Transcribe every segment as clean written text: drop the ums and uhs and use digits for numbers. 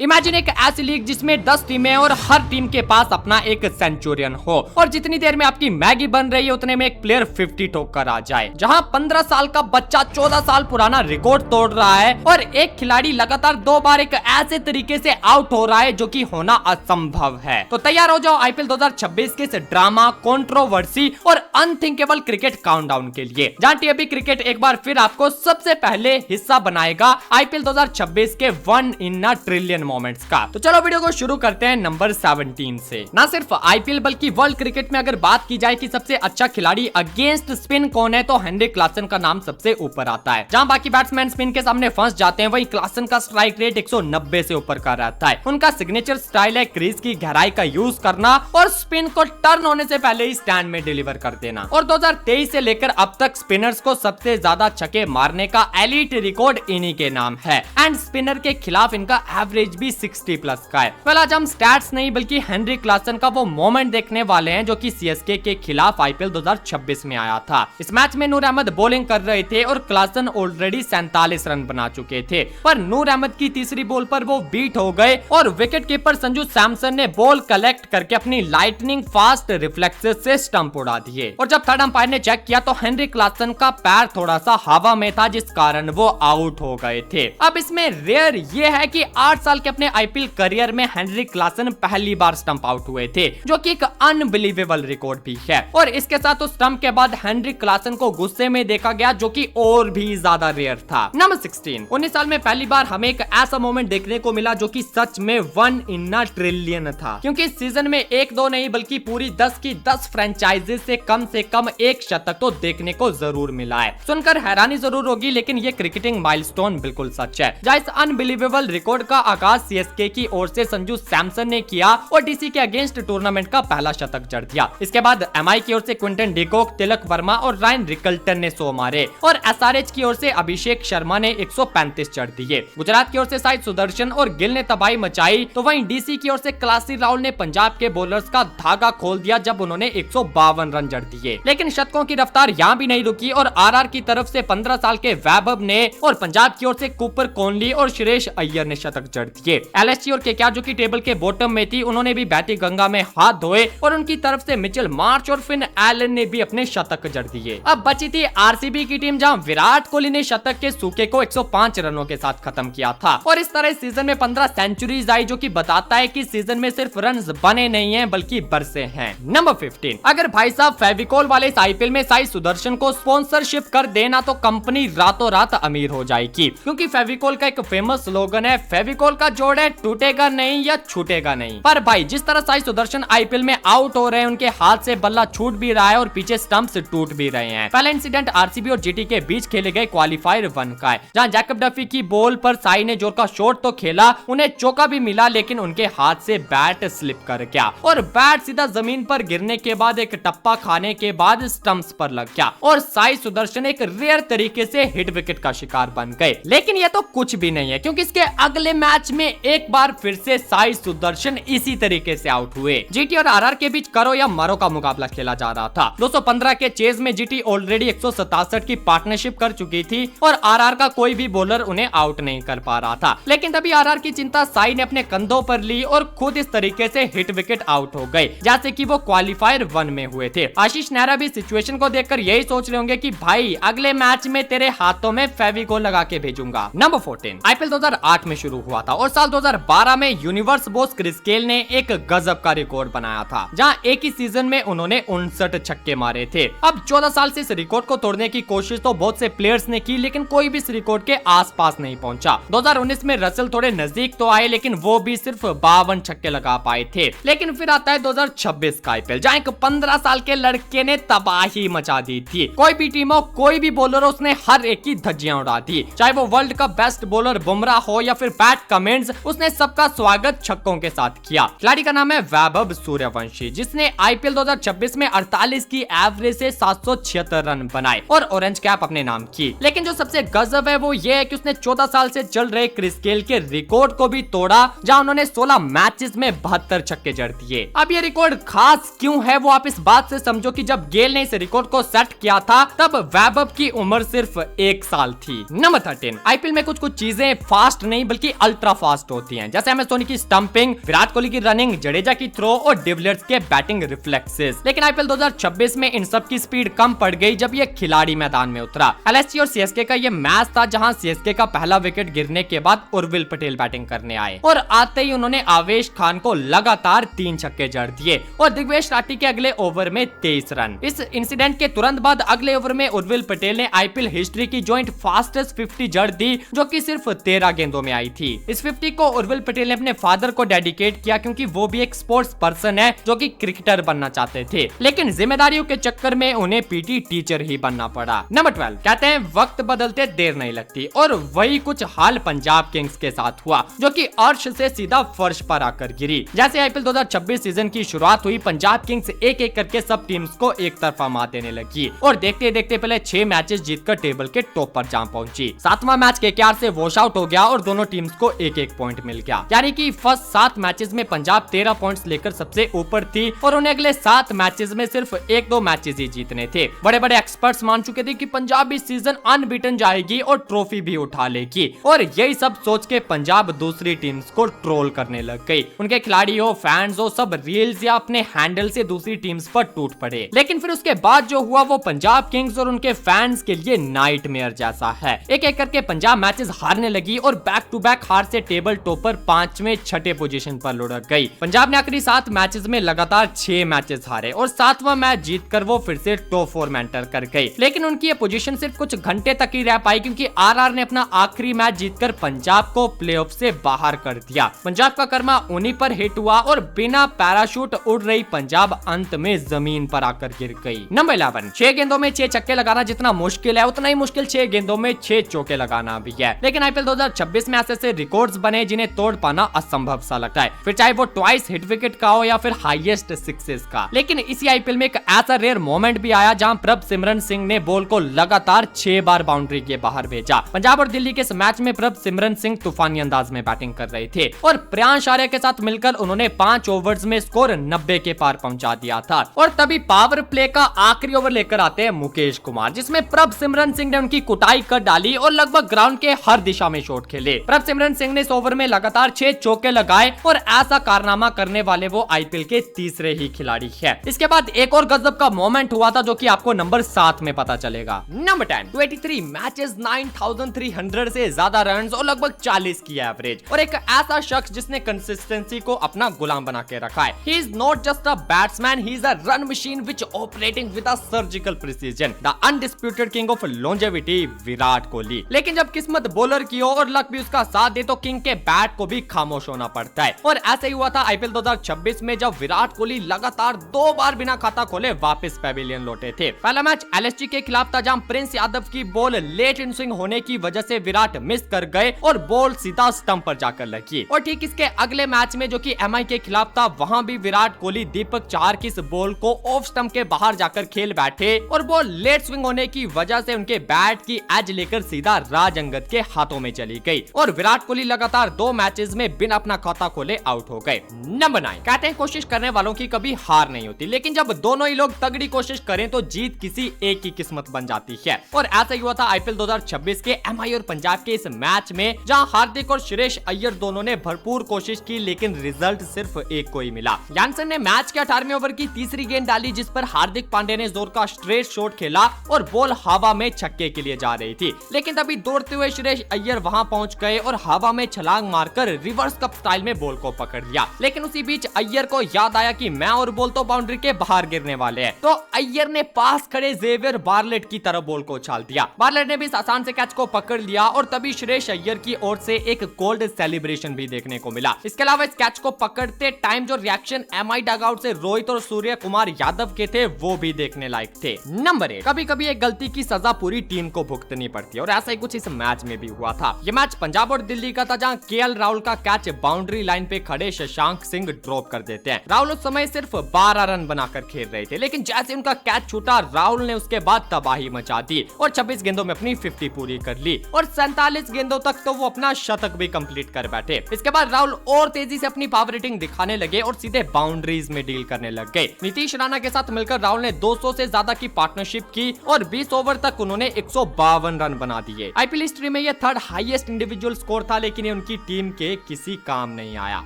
Imagine एक ऐसी league जिसमें 10 टीमें और हर टीम के पास अपना एक सेंचुरियन हो और जितनी देर में आपकी मैगी बन रही है उतने में एक प्लेयर 50 ठोक कर आ जाए। जहां 15 साल का बच्चा 14 साल पुराना रिकॉर्ड तोड़ रहा है और एक खिलाड़ी लगातार 2 बार एक ऐसे तरीके से आउट हो रहा है जो कि होना असंभव है। तो तैयार हो जाओ आईपीएल 2026 के इस ड्रामा, कंट्रोवर्सी और अनथिंकेबल क्रिकेट काउंटडाउन के लिए, जहां टीआईपी क्रिकेट एक बार फिर आपको सबसे पहले हिस्सा बनाएगा आईपीएल 2026 के 1 इन अ ट्रिलियन मोमेंट्स का। तो चलो वीडियो को शुरू करते हैं नंबर 17 से। ना सिर्फ आईपीएल बल्कि वर्ल्ड क्रिकेट में अगर बात की जाए कि सबसे अच्छा खिलाड़ी अगेंस्ट स्पिन कौन है तो हेनरिक क्लासन का नाम सबसे ऊपर आता है। जहां बाकी बैट्समैन स्पिन के सामने फंस जाते हैं वहीं क्लासन का स्ट्राइक रेट 190 से ऊपर का रहता है। उनका सिग्नेचर स्टाइल है क्रीज की गहराई का यूज करना और स्पिन को टर्न होने से पहले ही स्टैंड में डिलीवर कर देना। और 2023 से लेकर अब तक स्पिनर्स को सबसे ज्यादा छक्के मारने का एलीट रिकॉर्ड इन्हीं के नाम है एंड स्पिनर के खिलाफ इनका एवरेज भी 60 प्लस का है। well, आज हम स्टैट्स नहीं बल्कि हेनरिक क्लासन का वो मोमेंट देखने वाले हैं जो कि सीएसके के खिलाफ आईपीएल 2026 में आया था। इस मैच में नूर अहमद बॉलिंग कर रहे थे और क्लासन ऑलरेडी 47 रन बना चुके थे, पर नूर अहमद की तीसरी बॉल पर वो बीट हो गए और विकेट कीपर संजू सैमसन ने बॉल कलेक्ट करके अपनी लाइटनिंग फास्ट रिफ्लेक्सेस से स्टंप उड़ा दिए। और जब थर्ड अंपायर ने चेक किया तो हेनरिक क्लासन का पैर थोड़ा सा हवा में था जिस कारण वो आउट हो गए थे। अब इसमें रेयर ये है कि 8 साल के अपने आईपीएल करियर में हेनरिक क्लासन पहली बार स्टंप आउट हुए थे, जो कि एक अनबिलीवेबल रिकॉर्ड भी है। और इसके साथ उस स्टंप के बाद हेनरिक क्लासन को गुस्से में देखा गया जो कि और भी ज्यादा रेयर था। नंबर 16, 19 साल में पहली बार हमें एक ऐसा मोमेंट देखने को मिला जो कि सच में 1 इन अ ट्रिलियन था, क्योंकि इस सीजन में 1-2 नहीं बल्कि पूरी 10 की 10 फ्रेंचाइजीज से कम एक शतक तो देखने को जरूर मिला है। सुनकर हैरानी जरूर होगी लेकिन ये क्रिकेटिंग माइलस्टोन बिल्कुल सच है। जहां इस अनबिलीवेबल रिकॉर्ड का आगाज सीएसके की ओर से संजू सैमसन ने किया और डीसी के अगेंस्ट टूर्नामेंट का पहला शतक जड़ दिया। इसके बाद एमआई की ओर से क्विंटन डिकॉक, तिलक वर्मा और रायन रिकल्टन ने 100 मारे और एसआरएच की ओर से अभिषेक शर्मा ने 135 जड़ दिए। गुजरात की ओर से साई सुदर्शन और गिल ने तबाही मचाई तो वहीं डीसी की ओर से क्लासी राहुल ने पंजाब के बॉलर्स का धागा खोल दिया जब उन्होंने 152 रन जड़ दिए। लेकिन शतकों की रफ्तार यहाँ भी नहीं रुकी और आरआर की तरफ से 15 साल के वैभव ने और पंजाब की ओर से कूपर कोहली और सुरेश अय्यर ने शतक जड़ दिए। एलएसजी और केकेआर जो की टेबल के बॉटम में थी उन्होंने भी बैटी गंगा में हाथ धोए और उनकी तरफ से मिचेल मार्च और फिन एलन ने भी अपने शतक जड़ दिए। अब बची थी आरसीबी की टीम जहां विराट कोहली ने शतक के सूखे को 105 रनों के साथ खत्म किया था और इस तरह सीजन में 15 सेंचुरीज आई जो कि बताता है कि सीजन में सिर्फ रन्स बने नहीं हैं बल्कि बरसे हैं। नंबर 15, अगर भाई साहब फेविकोल वाले इस आईपीएल में साई सुदर्शन को स्पॉन्सरशिप कर देना तो कंपनी रातों रात अमीर हो जाएगी, क्योंकि फेविकोल का एक फेमस स्लोगन है, फेविकोल का जोड़ है टूटेगा नहीं या छूटेगा नहीं। पर भाई जिस तरह साई सुदर्शन आईपीएल में आउट हो रहे हैं उनके हाथ से बल्ला छूट भी रहा है और पीछे स्टंप्स टूट भी रहे हैं। पहला इंसिडेंट आरसीबी और जीटी के बीच खेले गए क्वालिफायर 1 का है, जहां जैकब डफी की बॉल पर साई ने जोर का शॉट तो खेला, उन्हें चौका भी मिला लेकिन उनके हाथ से बैट स्लिप कर गया और बैट सीधा जमीन पर गिरने के बाद एक टप्पा खाने के बाद स्टंप्स पर लग गया और साई सुदर्शन एक रेयर तरीके से हिट विकेट का शिकार बन गए। लेकिन ये तो कुछ भी नहीं है, क्योंकि इसके अगले मैच में एक बार फिर से साई सुदर्शन इसी तरीके से आउट हुए। जीटी और आरआर के बीच करो या मरो का मुकाबला खेला जा रहा था। 215 के चेज में जीटी ऑलरेडी 167 की पार्टनरशिप कर चुकी थी और आरआर का कोई भी बॉलर उन्हें आउट नहीं कर पा रहा था। लेकिन तभी आरआर की चिंता साई ने अपने कंधों पर ली और खुद इस तरीके से हिट विकेट आउट हो गए जैसे कि वो क्वालिफायर 1 में हुए थे। आशीष नेहरा भी सिचुएशन को देखकर यही सोच रहे होंगे कि भाई अगले मैच में तेरे हाथों में फेविकोल लगा के भेजूंगा। नंबर 14, आईपीएल 2008 में शुरू हुआ था और साल 2012 में यूनिवर्स बॉस क्रिस गेल ने एक गजब का रिकॉर्ड बनाया था, जहां एक ही सीजन में उन्होंने 59 छक्के मारे थे। अब 14 साल से इस रिकॉर्ड को तोड़ने की कोशिश तो बहुत से प्लेयर्स ने की लेकिन कोई भी इस रिकॉर्ड के आसपास नहीं पहुंचा। 2019 में रसल थोड़े नजदीक तो आए लेकिन वो भी सिर्फ 52 छक्के लगा पाए थे। लेकिन फिर आता है 2026 का आईपीएल, जहां एक 15 साल के लड़के ने तबाही मचा दी थी। कोई भी टीम हो, कोई भी बॉलर हो, उसने हर एक की धज्जियां उड़ा दी। चाहे वो वर्ल्ड का बेस्ट बॉलर बुमराह हो या फिर पैट कमिंस, उसने सबका स्वागत छक्कों के साथ किया। खिलाड़ी का नाम है वैभव सूर्यवंशी, जिसने आईपीएल 2026 में 48 की एवरेज से 776 रन बनाए और ऑरेंज कैप अपने नाम की। लेकिन जो सबसे गजब है वो ये है कि उसने 14 साल से चल रहे क्रिस गेल के रिकॉर्ड को भी तोड़ा, जहां उन्होंने 16 मैचेस में 72 छक्के जड़ दिए। अब ये रिकॉर्ड खास क्यों है वो आप इस बात से समझो कि जब गेल ने इस रिकॉर्ड को सेट किया था तब वैभव की उम्र सिर्फ 1 साल थी। नंबर 13, आईपीएल में कुछ चीजें फास्ट नहीं बल्कि अल्ट्रा फास्ट फास्ट होती हैं, जैसे MS धोनी की स्टंपिंग, विराट कोहली की रनिंग, जडेजा की थ्रो और डिविलियर्स के बैटिंग रिफ्लेक्सेस। लेकिन IPL 2026 में इन सब की स्पीड कम पड़ गई जब ये खिलाड़ी मैदान में उतरा। LSG और CSK का ये मैच था जहां CSK का पहला विकेट गिरने के बाद उर्विल पटेल बैटिंग करने आए और आते ही उन्होंने आवेश खान को लगातार 3 छक्के जड़ दिए और दिग्वेश राठी के अगले ओवर में 23 रन। इस इंसिडेंट के तुरंत बाद अगले ओवर में उर्विल पटेल ने IPL हिस्ट्री की जॉइंट फास्टेस्ट 50 जड़ दी, जो कि सिर्फ 13 गेंदों में आई थी। इस 50 को उर्विल पटेल ने अपने फादर को डेडिकेट किया, क्योंकि वो भी एक स्पोर्ट्स पर्सन है जो कि क्रिकेटर बनना चाहते थे, लेकिन जिम्मेदारियों के चक्कर में उन्हें PT टीचर ही बनना पड़ा। नंबर 12 कहते हैं वक्त बदलते देर नहीं लगती, और वही कुछ हाल पंजाब किंग्स के साथ हुआ, जो कि अर्श से सीधा फर्श पर आकर गिरी। जैसे IPL 2026 सीजन की शुरुआत हुई, पंजाब किंग्स एक एक करके सब टीम्स को एक तरफा मात देने लगी और देखते देखते पहले 6 मैचेस जीतकर टेबल के टॉप पर जा पहुंची। 7वां मैच KKR से वॉश आउट हो गया और दोनों टीम्स को एक एक पॉइंट मिल गया, यानी कि फर्स्ट 7 मैचेस में पंजाब 13 पॉइंट्स लेकर सबसे ऊपर थी और उन्हें अगले 7 मैचेस में सिर्फ 1-2 मैचेस ही जीतने थे। बड़े बड़े एक्सपर्ट्स मान चुके थे कि पंजाब इस सीजन अनबीटन जाएगी और ट्रॉफी भी उठा लेगी, और यही सब सोच के पंजाब दूसरी टीम्स को ट्रोल करने लग गई। उनके खिलाड़ी हो, फैंस हो, सब रील्स या अपने हैंडल से दूसरी टीम्स पर टूट पड़े। लेकिन फिर उसके बाद जो हुआ वो पंजाब किंग्स और उनके फैंस के लिए नाइटमेयर जैसा है। एक एक करके पंजाब मैचेस हारने लगी और बैक टू बैक हार से टेबल टॉपर 5वें 6ठे पोजीशन पर लुढ़क गई। पंजाब ने आखिरी 7 मैचेस में लगातार 6 मैचेस हारे और 7वां मैच जीतकर वो फिर से टॉप 4 में एंटर कर गई। लेकिन उनकी ये पोजीशन सिर्फ कुछ घंटे तक ही रह पाई, क्योंकि RR ने अपना आखिरी मैच जीतकर पंजाब को प्लेऑफ से बाहर कर दिया। पंजाब का कर्मा उन्हीं पर हिट हुआ और बिना पैराशूट उड़ रही पंजाब अंत में जमीन पर आकर गिर गई। नंबर 11 6 गेंदों में 6 छक्के लगाना जितना मुश्किल है, उतना ही मुश्किल 6 गेंदों में 6 चौके लगाना भी है। लेकिन IPL 2026 में ऐसे रिकॉर्ड्स बने जिन्हें तोड़ पाना असंभव सा लगता है, फिर चाहे वो ट्वाइस हिट विकेट का हो या फिर हाईएस्ट सिक्सेस का। लेकिन इसी IPL में एक ऐसा रेयर मोमेंट भी आया जहां प्रभसिमरन सिंह ने बॉल को लगातार 6 बार बाउंड्री के बाहर भेजा। पंजाब और दिल्ली के इस मैच में प्रभसिमरन सिंह तूफानी अंदाज में बैटिंग कर रहे थे और प्रियांश आर्या के साथ मिलकर उन्होंने 5 ओवर्स में स्कोर 90 के पार पहुंचा दिया था। और तभी पावर प्ले का आखिरी ओवर लेकर आते हैं मुकेश कुमार, जिसमें प्रभसिमरन सिंह ने उनकी कुटाई कर डाली और लगभग ग्राउंड के हर दिशा में शॉट खेले। प्रभसिमरन सिंह ने इस ओवर में लगातार 6 चौके लगाए और ऐसा कारनामा करने वाले वो IPL के तीसरे ही खिलाड़ी है। इसके बाद एक और गजब का मोमेंट हुआ था, जो कि आपको नंबर 7 में पता चलेगा। नंबर 10 283 मैचेस, 9300 से ज्यादा रन्स और लगभग 40 की एवरेज, और एक ऐसा शख्स जिसने कंसिस्टेंसी को अपना गुलाम बना के रखा है। He is not just a batsman, he is a run machine which operating with a surgical precision, the undisputed king of longevity Virat Kohli. लेकिन जब किस्मत बॉलर की हो और लक भी उसका साथ दे तो किंग के बैट को भी खामोश होना पड़ता है, और ऐसे ही हुआ था IPL 2026 में जब विराट कोहली लगातार 2 बार बिना खाता खोले वापस पेविलियन लौटे थे। पहला मैच LSG के खिलाफ था, जहां प्रिंस यादव की बॉल लेट इन स्विंग होने की वजह से विराट मिस कर गए और बॉल सीधा स्टंप पर जाकर लगी। और ठीक इसके अगले मैच में जो कि MI के खिलाफ था, वहां भी विराट कोहली दीपक चाहर की इस बॉल को ऑफ स्टंप के बाहर जाकर खेल बैठे और बॉल लेट स्विंग होने की वजह से उनके बैट की एज लेकर सीधा राज अंगद के हाथों में चली गई और विराट कोहली लगातार 2 मैचेस में बिना अपना खाता खोले आउट हो गए। नंबर 9 कहते हैं कोशिश करने वालों की कभी हार नहीं होती, लेकिन जब दोनों ही लोग तगड़ी कोशिश करें तो जीत किसी एक की किस्मत बन जाती है। और ऐसा ही हुआ था IPL 2026 के MI और पंजाब के इस मैच में, जहां हार्दिक और सुरेश अय्यर दोनों ने भरपूर कोशिश की, लेकिन रिजल्ट सिर्फ एक को ही मिला। यानसन ने मैच के 18वें ओवर की तीसरी गेंद डाली, जिस पर हार्दिक पांड्या ने जोर का स्ट्रेट शॉट खेला और बॉल हवा में छक्के के लिए जा रही थी। लेकिन तभी दौड़ते हुए सुरेश अय्यर वहां पहुंच गए और हवा में छलांग मारकर रिवर्स कप स्टाइल में बॉल को पकड़ लिया। लेकिन उसी बीच अय्यर को याद आया कि मैं और बॉल तो बाउंड्री के बाहर गिरने वाले हैं, तो अय्यर ने पास खड़े जेवियर बार्लेट की तरफ बॉल को उछाल दिया। बार्लेट ने भी आसान से कैच को पकड़ लिया और तभी सुरेश अय्यर की ओर से एक कोल्ड सेलिब्रेशन भी देखने को मिला। इसके अलावा इस कैच को पकड़ते टाइम जो रिएक्शन MI डगआउट से रोहित और सूर्य कुमार यादव के थे, वो भी देखने लायक थे। नंबर 1 कभी कभी एक गलती की सजा पूरी टीम को भुगतनी पड़ती है, और ऐसा ही कुछ इस मैच में भी हुआ था। ये मैच पंजाब और दिल्ली का था, जहां KL राहुल का कैच बाउंड्री लाइन पे खड़े शशांक सिंह ड्रॉप कर देते हैं। राहुल उस समय सिर्फ 12 रन बनाकर खेल रहे थे, लेकिन जैसे उनका कैच छूटा, राहुल ने उसके बाद तबाही मचा दी और 26 गेंदों में अपनी 50 पूरी कर ली और 47 गेंदों तक तो वो अपना शतक भी कंप्लीट कर बैठे। इसके बाद राहुल और तेजी से अपनी पावर रेटिंग दिखाने लगे और सीधे बाउंड्रीज में डील करने लग गए। नीतीश राणा के साथ मिलकर राहुल ने 200 से ज्यादा की पार्टनरशिप की और 20 ओवर तक उन्होंने 152 रन बना दिए। IPL हिस्ट्री में यह 3rd हाईएस्ट इंडिविजुअल स्कोर था, लेकिन लेकिन उनकी टीम के किसी काम नहीं आया।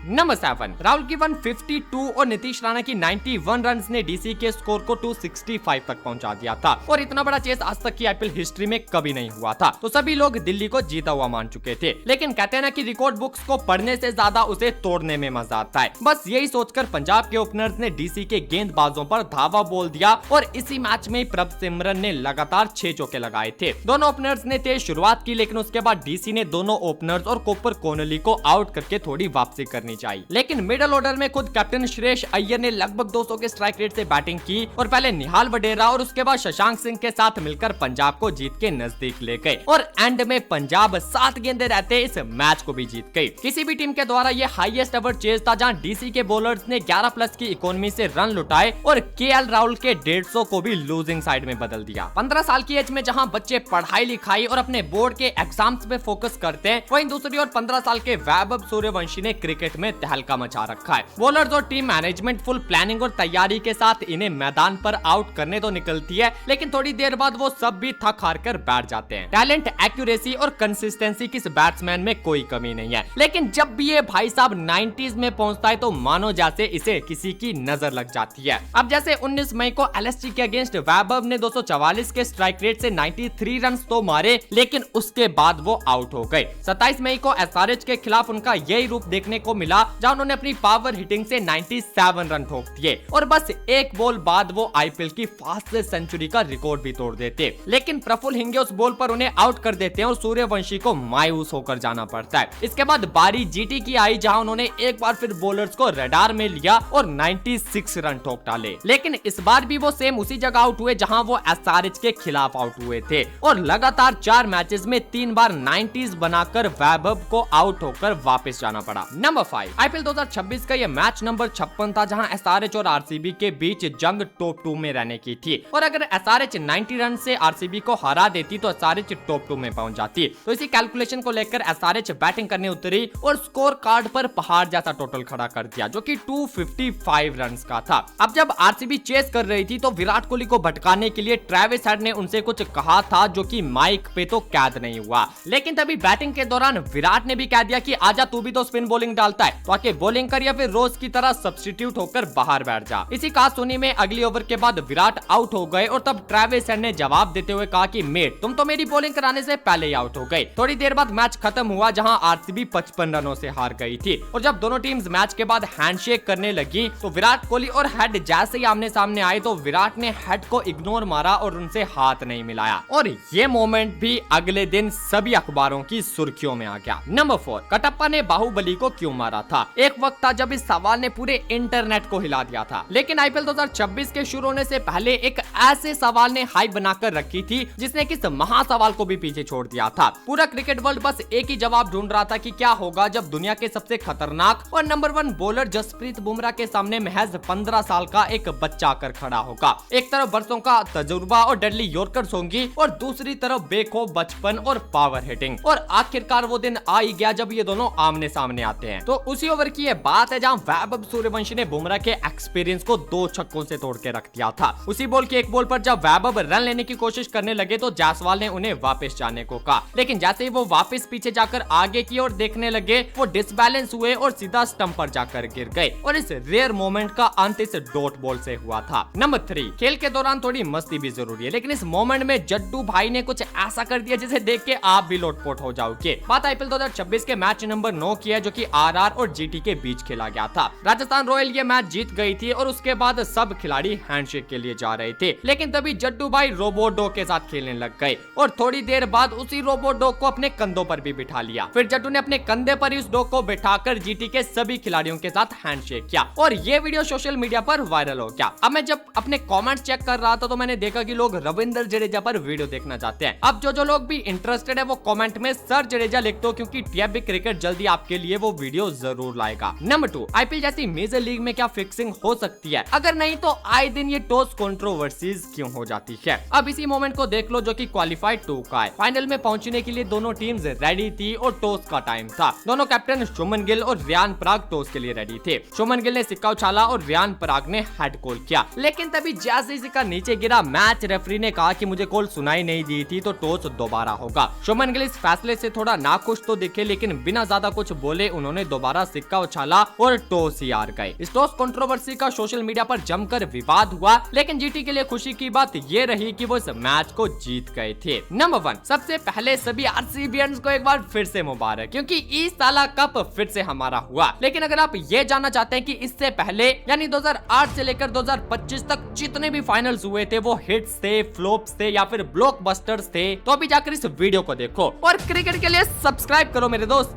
नंबर 7, राहुल की 152 और नीतीश राणा की 91 रन ने डीसी के स्कोर को 265 तक पहुंचा दिया था और इतना बड़ा चेस आज तक की आईपीएल हिस्ट्री में कभी नहीं हुआ था। तो सभी लोग दिल्ली को जीता हुआ मान चुके थे, लेकिन कहते हैं ना कि रिकॉर्ड बुक्स को पढ़ने से ज्यादा उसे तोड़ने में मजा आता है। बस यही सोचकर पंजाब के ओपनर्स ने डीसी के गेंदबाजों पर धावा बोल दिया और इसी मैच में प्रभ सिमरन ने लगातार 6 चौके लगाए थे। दोनों ओपनर्स ने तेज शुरुआत की, लेकिन उसके बाद डीसी ने दोनों ओपनर्स और कोपर कोहली को आउट करके थोड़ी वापसी करनी चाहिए। लेकिन मिडिल ऑर्डर में खुद कैप्टन श्रेयस अय्यर ने लगभग 200 के स्ट्राइक रेट से बैटिंग की और पहले निहाल वडेरा और उसके बाद शशांक सिंह के साथ मिलकर पंजाब को जीत के नजदीक ले गए और एंड में पंजाब 7 गेंदे रहते इस मैच को भी जीत गई। किसी भी टीम के द्वारा ये हाईएस्ट एवर चेज था, जहां डीसी के बॉलर्स ने 11+ की इकोनॉमी से रन लुटाए और केएल राहुल के 150 को भी लूजिंग साइड में बदल दिया। 15 साल की एज में जहां बच्चे पढ़ाई लिखाई और अपने बोर्ड के एग्जाम्स पे फोकस करते हैं, वहीं दूसरी ओर 15 साल के वैभव सूर्यवंशी ने क्रिकेट में तहलका मचा रखा है। बॉलर्स और टीम मैनेजमेंट फुल प्लानिंग और तैयारी के साथ इन्हें मैदान पर आउट करने तो निकलती है, लेकिन थोड़ी देर बाद वो सब भी थक हार कर बैठ जाते हैं। टैलेंट, एक्यूरेसी और कंसिस्टेंसी किस बैट्समैन में कोई कमी नहीं है, लेकिन जब भी ये भाई साहब 90s में पहुंचता है तो मानो जैसे इसे किसी की नजर लग जाती है। अब जैसे 19 मई को एलएसजी के अगेंस्ट वैभव ने 244 के स्ट्राइक रेट से 93 रन तो मारे, लेकिन उसके बाद वो आउट हो गए। 27 मई को एसआरएच के खिलाफ उनका यही रूप देखने को मिला, जहां उन्होंने अपनी पावर हिटिंग से 97 रन ठोक दिए और बस एक बॉल बाद वो आईपीएल की फास्टेस्ट सेंचुरी का रिकॉर्ड भी तोड़ देते। लेकिन प्रफुल्ल हिंगे उस बॉल पर उन्हें आउट कर देते हैं और सूर्यवंशी को मायूस होकर जाना पड़ता है। इसके बाद बारी जीटी की आई, जहां उन्होंने एक बार फिर बॉलर्स को रडार में लिया और 96 रन ठोक डाले, लेकिन इस बार भी वो सेम उसी जगह आउट हुए जहां वो एसआरएच के खिलाफ आउट हुए थे और लगातार 4 मैचेस में 3 बार 90s बनाकर वैभव को आउट होकर वापस जाना पड़ा। नंबर 5, आईपीएल 2026 का ये मैच नंबर 56 था, जहां एसआरएच और आरसीबी के बीच जंग टॉप 2 में रहने की थी और अगर एसआरएच 90 रन से आरसीबी को हरा देती तो एसआरएच टॉप 2 में पहुंच जाती। तो इसी कैलकुलेशन को लेकर एसआरएच बैटिंग करने उतरी और स्कोर कार्ड पर पहाड़ जैसा टोटल खड़ा कर दिया, जो कि 255 रन का था। अब जब आरसीबी चेस कर रही थी तो विराट कोहली को भटकाने के लिए ट्रेविस हेड ने उनसे कुछ कहा था, जो कि माइक पे तो कैद नहीं हुआ, लेकिन तभी बैटिंग के दौरान विराट ने भी कह दिया कि आजा तू भी तो स्पिन बॉलिंग डालता है, तो आके बॉलिंग कर या फिर रोज की तरह सब्स्टिट्यूट होकर बाहर बैठ जा। इसी कहासुनी में अगली ओवर के बाद विराट आउट हो गए और तब ट्रेविस हेड ने जवाब देते हुए कहा कि मेट तुम तो मेरी बॉलिंग कराने से पहले ही आउट हो गए। थोड़ी देर बाद मैच खत्म हुआ, जहां आरसीबी 55 रनों से हार गई थी और जब दोनों टीम्स मैच के बाद हैंडशेक करने लगी तो विराट कोहली और हेड जैसे ही आमने सामने आए तो विराट ने हेड को इग्नोर मारा और उनसे हाथ नहीं मिलाया और ये मोमेंट भी अगले दिन सभी अखबारों की सुर्खियों में आ गया। नंबर 4, कटप्पा ने बाहुबली को क्यों मारा था? एक वक्त था जब इस सवाल ने पूरे इंटरनेट को हिला दिया था, लेकिन आईपीएल 2026 के शुरू होने से पहले एक ऐसे सवाल ने हाइप बनाकर रखी थी जिसने किस महासवाल को भी पीछे छोड़ दिया था। पूरा क्रिकेट वर्ल्ड बस एक ही जवाब ढूंढ रहा था कि क्या होगा जब दुनिया के सबसे खतरनाक और नंबर 1 बॉलर जसप्रीत बुमराह के सामने महज 15 साल का एक बच्चा आकर खड़ा होगा। एक तरफ बरसों का तजुर्बा और डेडली यॉर्कर्स होंगी और दूसरी तरफ बेखौफ बचपन और पावर हिटिंग, और आखिरकार वो दिन आ ही गया जब ये दोनों आमने सामने आते हैं। तो उसी ओवर की ये बात है जहां वैभव सूर्यवंशी ने बुमराह के एक्सपीरियंस को 2 छक्कों से तोड़ के रख दिया था। उसी बॉल के एक बॉल पर जब वैभव रन लेने की कोशिश करने लगे तो जायसवाल ने उन्हें वापस जाने को कहा, लेकिन जैसे ही वो वापस पीछे जाकर आगे की ओर देखने लगे वो डिसबैलेंस हुए और सीधा स्टंप पर जाकर गिर गए और इस रेयर मोमेंट का अंत इस डॉट बॉल से हुआ था। नंबर 3, खेल के दौरान थोड़ी मस्ती भी जरूरी है, लेकिन इस मोमेंट में जड्डू भाई ने कुछ ऐसा कर दिया जिसे देख के आप भी लोटपोट हो जाओगे। बात आईपीएल 2026 के मैच नंबर 9 की है, जो कि आरआर और जीटी के बीच खेला गया था। राजस्थान रॉयल ये मैच जीत गई थी और उसके बाद सब खिलाड़ी हैंडशेक के लिए जा रहे थे, लेकिन तभी जड्डू भाई रोबोडॉग के साथ खेलने लग गए और थोड़ी देर बाद उसी रोबोडॉग को अपने कंधों पर भी बिठा लिया। फिर जड्डू ने अपने कंधे पर इस डॉग को बिठाकर जीटी के सभी खिलाड़ियों के साथ हैंडशेक किया और ये वीडियो सोशल मीडिया पर वायरल हो गया। अब मैं जब अपने कमेंट्स चेक कर रहा था तो मैंने देखा कि लोग रविंद्र जडेजा पर वीडियो देखना चाहते हैं। अब जो लोग भी इंटरेस्टेड है वो कमेंट में सर जडेजा लिख दो, क्योंकि टीएफबी क्रिकेट जल्दी आपके लिए वो वीडियो जरूर लाएगा। नंबर 2, आईपीएल जैसी मेजर लीग में क्या फिक्सिंग हो सकती है? अगर नहीं तो आए दिन ये टॉस कंट्रोवर्सीज क्यों हो जाती है? अब इसी मोमेंट को देख लो जो कि क्वालिफाइड 2 का है। फाइनल में पहुंचने के लिए दोनों टीम्स रेडी थी और टॉस का टाइम था। दोनों कैप्टन शुभमन गिल और रियान पराग टॉस के लिए रेडी थे। शुभमन गिल ने सिक्का उछाला और रियान पराग ने हेड कॉल किया, लेकिन तभी जैसे ही सिक्का नीचे गिरा मैच रेफरी ने कहा कि मुझे कॉल सुनाई नहीं दी थी तो टॉस दोबारा होगा। शुभमन गिल इस फैसले से थोड़ा नाखुश तो दिखे, देखे, लेकिन बिना ज्यादा कुछ बोले उन्होंने दोबारा सिक्का उछाला और टॉस ही हार गए। इस टॉस कंट्रोवर्सी का सोशल मीडिया पर जमकर विवाद हुआ, लेकिन जीटी के लिए खुशी की बात ये रही कि वो इस मैच को जीत गए थे। नंबर 1, सबसे पहले सभी आरसीबीएंस को एक बार फिर से मुबारक, क्योंकि इस साला कप फिर से हमारा हुआ। लेकिन अगर आप ये जानना चाहते हैं कि इससे पहले यानी 2008 से लेकर 2025 तक जितने भी फाइनल्स हुए थे वो हिट्स थे, फ्लॉप्स थे या फिर ब्लॉकबस्टर्स थे, तो अभी जाकर इस वीडियो को देखो और क्रिकेट के लिए सब्सक्राइब करो मेरे दोस्त।